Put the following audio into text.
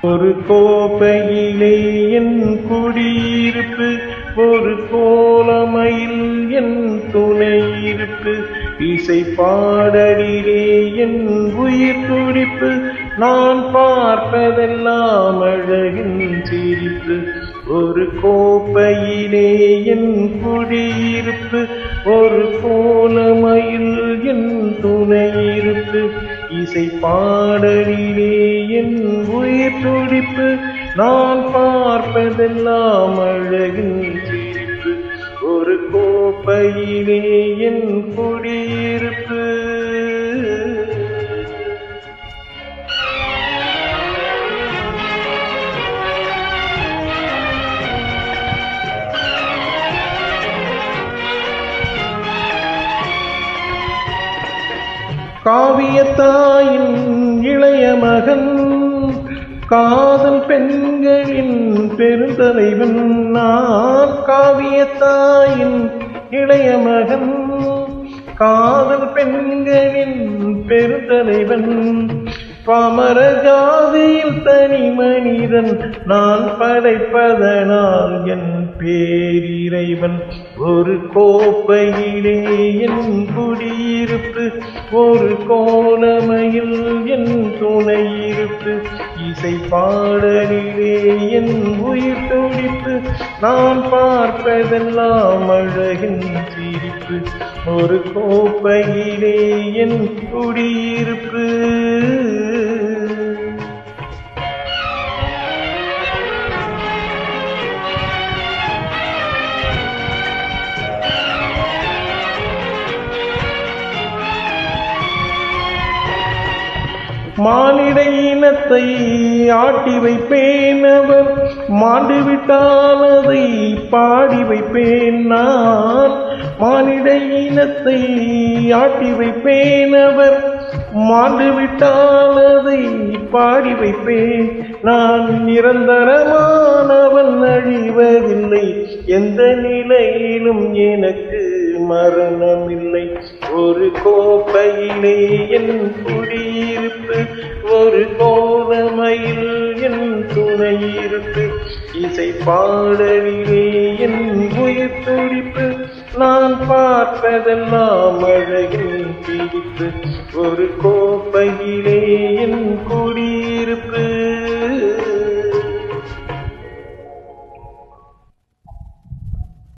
ஒரு கோப்பையிலே என் குடியிருப்பு, ஒரு கோலமையில் என் துணையிருப்பு, இசை பாடலிலே என் உயிர் துடிப்பு, நான் பார்ப்பதெல்லாம் அழகின் சிரிப்பு. ஒரு கோப்பையிலே என் குடியிருப்பு, ஒரு கோலமையில் என் துணையிருப்பு, இசை பாடலிலே என் உயிர் துடிப்பு, நான் பார்ப்பதெல்லாம் அழகின் சிரிப்பு. ஒரு கோப்பையிலே என் குடியிருப்பு. காவியத்தாயின் இளைய மகன், காதல் பெண்களின் பெருந்தலைவன் நான். காவியத்தாயின் இளைய மகன், காதல் பெண்களின் பெருந்தலைவன், பாமர ஜாதியில் தனி மனிதன் நான், படைப்பதனால் என் பேரிறைவன். ஒரு கோப்பையிலே என் குடியிருப்பு, ஒரு கோலமையில் என் துணையிருப்பு, இசை பாடலிலே என் உயிர் துடிப்பு, நான் பார்ப்பதெல்லாம் அழகின் சிரிப்பு. ஒரு கோப்பையிலே என் குடியிருப்பு. மானிட இனத்தை ஆட்டி வைப்பேன், அவர் மாண்டு விட்டால் அதை பாடி வைப்பேன் நான். மானிட இனத்தை ஆட்டி வைப்பேன், அவர் மாண்டு விட்டால் அதை பாடி வைப்பேன் நான். நிரந்தரமானவன் அழிவதில்லை, எந்த நிலையிலும் எனக்கு மரணமில்லை. ஒரு கோப்பையிலே என் குடியிருப்பு, ஒரு கோலமையில் என் துணையிருப்பு, இசை பாடலிலே என் உயிர் துடிப்பு, நான் பார்ப்பதெல்லாம் அழகின் சிரிப்பு. ஒரு கோப்பையிலே என் குடியிருப்பு.